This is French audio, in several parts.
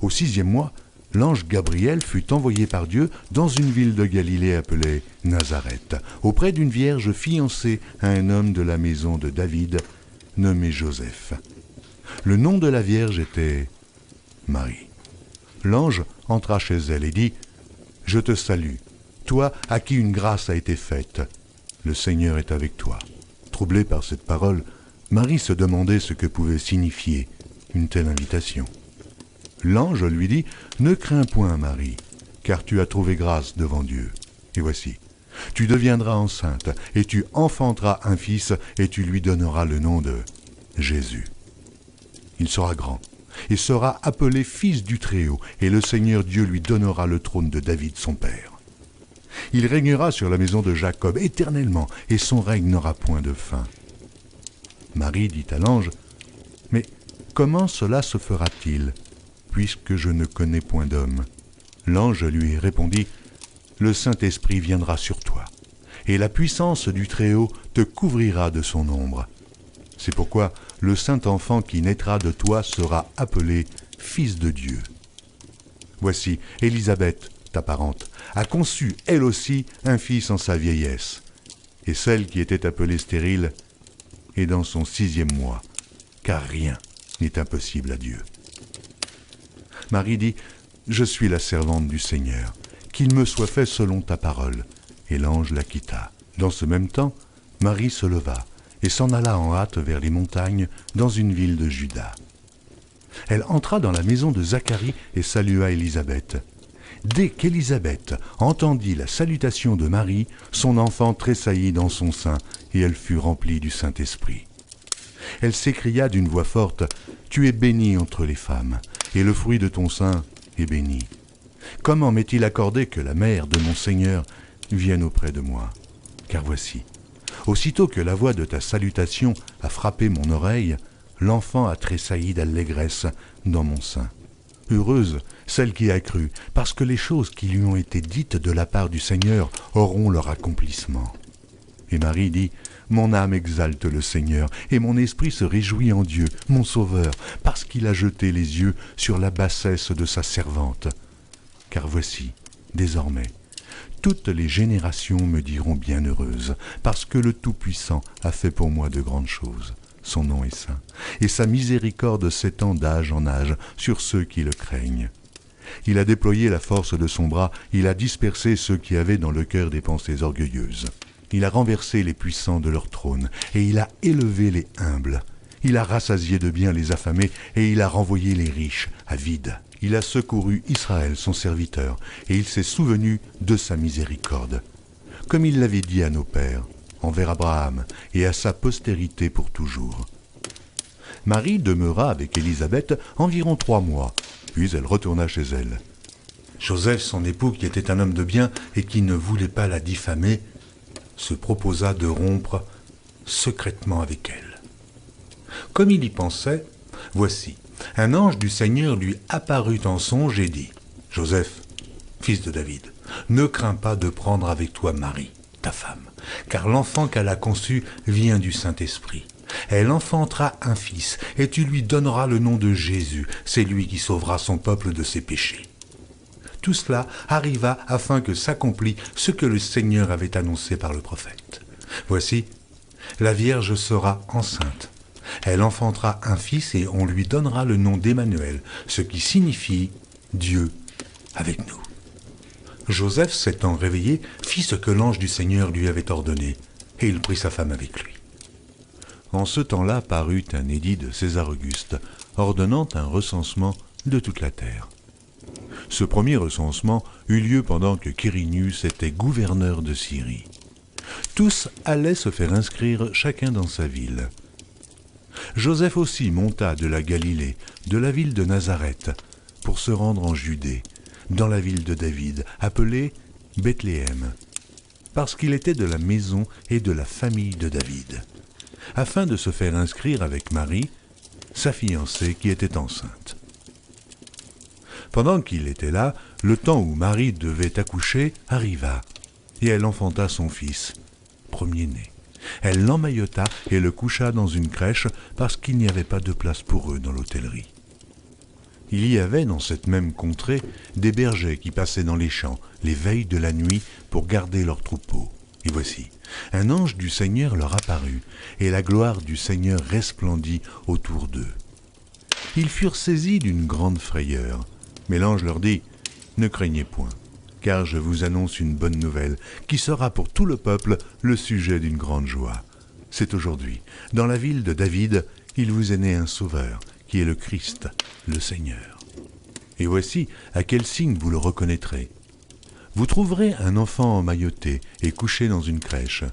Au 6e mois, l'ange Gabriel fut envoyé par Dieu dans une ville de Galilée appelée Nazareth, auprès d'une vierge fiancée à un homme de la maison de David, nommé Joseph. Le nom de la vierge était Marie. L'ange entra chez elle et dit « Je te salue, toi à qui une grâce a été faite. Le Seigneur est avec toi. » Troublée par cette parole, Marie se demandait ce que pouvait signifier une telle invitation. L'ange lui dit « Ne crains point, Marie, car tu as trouvé grâce devant Dieu. Et voici, tu deviendras enceinte, et tu enfanteras un fils, et tu lui donneras le nom de Jésus. Il sera grand, et sera appelé Fils du Très-Haut, et le Seigneur Dieu lui donnera le trône de David son père. Il régnera sur la maison de Jacob éternellement, et son règne n'aura point de fin. » Marie dit à l'ange « Mais comment cela se fera-t-il, puisque je ne connais point d'homme ?» L'ange lui répondit « Le Saint-Esprit viendra sur toi, et la puissance du Très-Haut te couvrira de son ombre. C'est pourquoi le Saint-Enfant qui naîtra de toi sera appelé Fils de Dieu. Voici, Élisabeth, ta parente, a conçu, elle aussi, un fils en sa vieillesse, et celle qui était appelée stérile est dans son 6e mois, car rien n'est impossible à Dieu. » Marie dit « Je suis la servante du Seigneur, qu'il me soit fait selon ta parole. » Et l'ange la quitta. Dans ce même temps, Marie se leva et s'en alla en hâte vers les montagnes dans une ville de Juda. Elle entra dans la maison de Zacharie et salua Élisabeth. Dès qu'Élisabeth entendit la salutation de Marie, son enfant tressaillit dans son sein, et elle fut remplie du Saint-Esprit. Elle s'écria d'une voix forte, « Tu es bénie entre les femmes, et le fruit de ton sein est béni. Comment m'est-il accordé que la mère de mon Seigneur vienne auprès de moi? Car voici, aussitôt que la voix de ta salutation a frappé mon oreille, l'enfant a tressailli d'allégresse dans mon sein. Heureuse celle qui a cru, parce que les choses qui lui ont été dites de la part du Seigneur auront leur accomplissement. » Et Marie dit, « Mon âme exalte le Seigneur, et mon esprit se réjouit en Dieu, mon Sauveur, parce qu'il a jeté les yeux sur la bassesse de sa servante. Car voici, désormais, toutes les générations me diront bienheureuse, parce que le Tout-Puissant a fait pour moi de grandes choses. Son nom est saint, et sa miséricorde s'étend d'âge en âge sur ceux qui le craignent. Il a déployé la force de son bras, il a dispersé ceux qui avaient dans le cœur des pensées orgueilleuses. Il a renversé les puissants de leur trône, et il a élevé les humbles. Il a rassasié de biens les affamés, et il a renvoyé les riches à vide. Il a secouru Israël, son serviteur, et il s'est souvenu de sa miséricorde, comme il l'avait dit à nos pères, envers Abraham et à sa postérité pour toujours. » Marie demeura avec Élisabeth environ 3 mois, puis elle retourna chez elle. Joseph, son époux, qui était un homme de bien et qui ne voulait pas la diffamer, se proposa de rompre secrètement avec elle. Comme il y pensait, voici, un ange du Seigneur lui apparut en songe et dit « Joseph, fils de David, ne crains pas de prendre avec toi Marie, ta femme, car l'enfant qu'elle a conçu vient du Saint-Esprit. Elle enfantera un fils, et tu lui donneras le nom de Jésus. C'est lui qui sauvera son peuple de ses péchés. » Tout cela arriva afin que s'accomplît ce que le Seigneur avait annoncé par le prophète. Voici, la Vierge sera enceinte. Elle enfantera un fils et on lui donnera le nom d'Emmanuel, ce qui signifie Dieu avec nous. Joseph, s'étant réveillé, fit ce que l'ange du Seigneur lui avait ordonné, et il prit sa femme avec lui. En ce temps-là parut un édit de César Auguste, ordonnant un recensement de toute la terre. Ce premier recensement eut lieu pendant que Quirinius était gouverneur de Syrie. Tous allaient se faire inscrire chacun dans sa ville. Joseph aussi monta de la Galilée, de la ville de Nazareth, pour se rendre en Judée, dans la ville de David, appelée Bethléem, parce qu'il était de la maison et de la famille de David, afin de se faire inscrire avec Marie, sa fiancée qui était enceinte. Pendant qu'il était là, le temps où Marie devait accoucher arriva, et elle enfanta son fils, premier-né. Elle l'emmaillota et le coucha dans une crèche parce qu'il n'y avait pas de place pour eux dans l'hôtellerie. Il y avait dans cette même contrée des bergers qui passaient dans les champs les veilles de la nuit pour garder leurs troupeaux. Et voici, un ange du Seigneur leur apparut, et la gloire du Seigneur resplendit autour d'eux. Ils furent saisis d'une grande frayeur, mais l'ange leur dit « Ne craignez point, car je vous annonce une bonne nouvelle, qui sera pour tout le peuple le sujet d'une grande joie. C'est aujourd'hui, dans la ville de David, il vous est né un sauveur, qui est le Christ, le Seigneur. Et voici à quel signe vous le reconnaîtrez. Vous trouverez un enfant emmailloté et couché dans une crèche.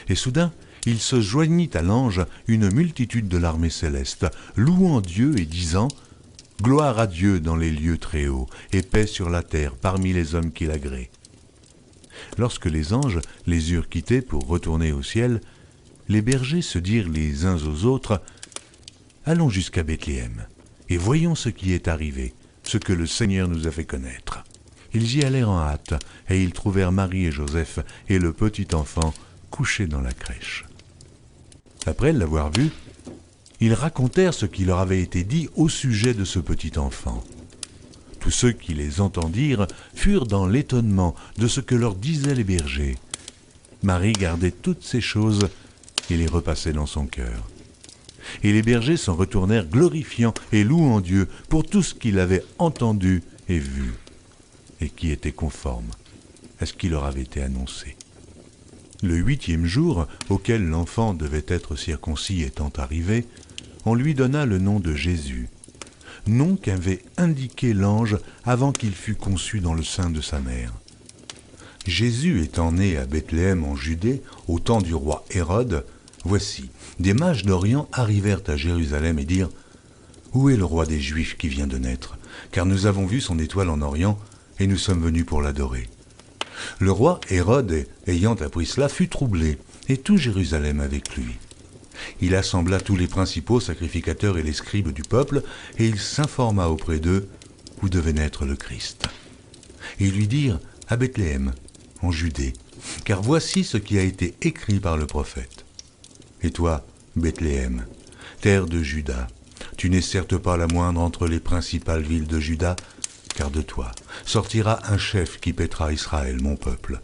Et soudain, il se joignit à l'ange une multitude de l'armée céleste, louant Dieu et disant « Gloire à Dieu dans les lieux très hauts, et paix sur la terre parmi les hommes qui l'agréent. » Lorsque les anges les eurent quittés pour retourner au ciel, les bergers se dirent les uns aux autres « Allons jusqu'à Bethléem, et voyons ce qui est arrivé, ce que le Seigneur nous a fait connaître. » Ils y allèrent en hâte, et ils trouvèrent Marie et Joseph et le petit enfant couché dans la crèche. Après l'avoir vu, ils racontèrent ce qui leur avait été dit au sujet de ce petit enfant. Tous ceux qui les entendirent furent dans l'étonnement de ce que leur disaient les bergers. Marie gardait toutes ces choses et les repassait dans son cœur. Et les bergers s'en retournèrent glorifiant et louant Dieu pour tout ce qu'ils avaient entendu et vu, et qui était conforme à ce qui leur avait été annoncé. Le 8e jour, auquel l'enfant devait être circoncis étant arrivé, on lui donna le nom de Jésus, nom qu'avait indiqué l'ange avant qu'il fût conçu dans le sein de sa mère. Jésus étant né à Bethléem en Judée, au temps du roi Hérode, voici, des mages d'Orient arrivèrent à Jérusalem et dirent « Où est le roi des Juifs qui vient de naître? Car nous avons vu son étoile en Orient, et nous sommes venus pour l'adorer. » Le roi Hérode, ayant appris cela, fut troublé, et tout Jérusalem avec lui. Il assembla tous les principaux sacrificateurs et les scribes du peuple, et il s'informa auprès d'eux où devait naître le Christ. Ils lui dirent « À Bethléem, en Judée, car voici ce qui a été écrit par le prophète. Et toi, Bethléem, terre de Juda, tu n'es certes pas la moindre entre les principales villes de Juda, car de toi sortira un chef qui paîtra Israël, mon peuple. »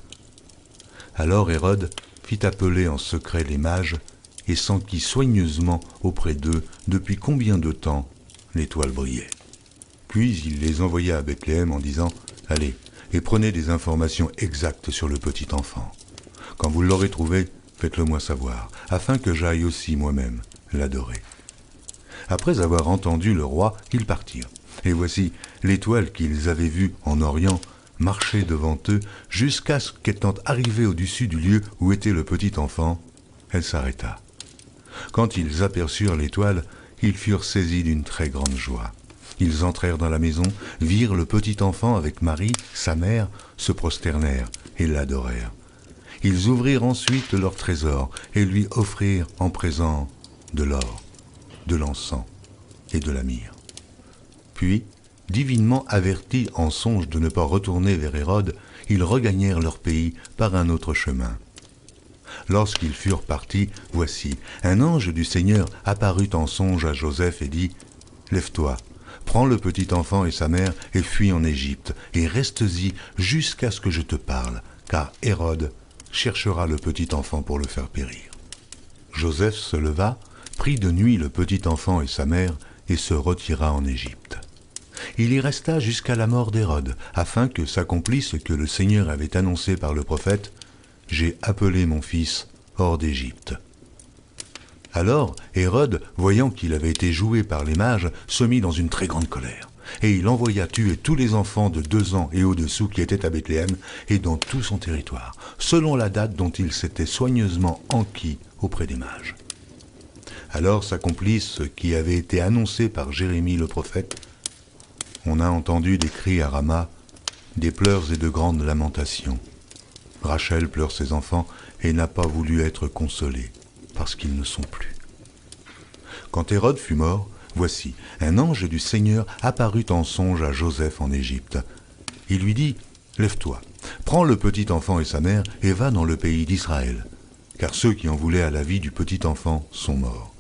Alors Hérode fit appeler en secret les mages et s'enquit soigneusement auprès d'eux depuis combien de temps l'étoile brillait. Puis il les envoya à Bethléem en disant « Allez, et prenez des informations exactes sur le petit enfant. Quand vous l'aurez trouvé, faites-le moi savoir, afin que j'aille aussi moi-même l'adorer. » Après avoir entendu le roi, ils partirent. Et voici, l'étoile qu'ils avaient vue en Orient marchait devant eux jusqu'à ce qu'étant arrivée au-dessus du lieu où était le petit enfant, elle s'arrêta. Quand ils aperçurent l'étoile, ils furent saisis d'une très grande joie. Ils entrèrent dans la maison, virent le petit enfant avec Marie, sa mère, se prosternèrent et l'adorèrent. Ils ouvrirent ensuite leur trésor et lui offrirent en présent de l'or, de l'encens et de la myrrhe. Puis, divinement avertis en songe de ne pas retourner vers Hérode, ils regagnèrent leur pays par un autre chemin. Lorsqu'ils furent partis, voici, un ange du Seigneur apparut en songe à Joseph et dit « Lève-toi, prends le petit enfant et sa mère et fuis en Égypte, et reste-y jusqu'à ce que je te parle, car Hérode cherchera le petit enfant pour le faire périr. » Joseph se leva, prit de nuit le petit enfant et sa mère, et se retira en Égypte. Il y resta jusqu'à la mort d'Hérode, afin que s'accomplisse ce que le Seigneur avait annoncé par le prophète « J'ai appelé mon fils hors d'Égypte. » Alors Hérode, voyant qu'il avait été joué par les mages, se mit dans une très grande colère, et il envoya tuer tous les enfants de 2 ans et au-dessous qui étaient à Bethléem et dans tout son territoire, selon la date dont il s'était soigneusement enquis auprès des mages. Alors s'accomplit ce qui avait été annoncé par Jérémie le prophète. On a entendu des cris à Rama, des pleurs et de grandes lamentations. Rachel pleure ses enfants et n'a pas voulu être consolée, parce qu'ils ne sont plus. Quand Hérode fut mort, voici, un ange du Seigneur apparut en songe à Joseph en Égypte. Il lui dit « Lève-toi, prends le petit enfant et sa mère et va dans le pays d'Israël, car ceux qui en voulaient à la vie du petit enfant sont morts. »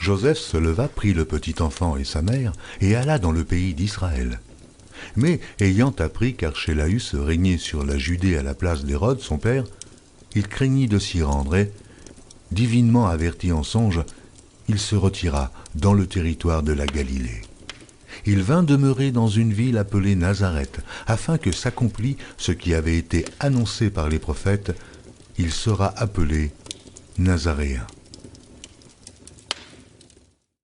Joseph se leva, prit le petit enfant et sa mère, et alla dans le pays d'Israël. Mais, ayant appris qu'Archélaüs régnait sur la Judée à la place d'Hérode, son père, il craignit de s'y rendre et, divinement averti en songe, il se retira dans le territoire de la Galilée. Il vint demeurer dans une ville appelée Nazareth, afin que s'accomplît ce qui avait été annoncé par les prophètes, il sera appelé Nazaréen.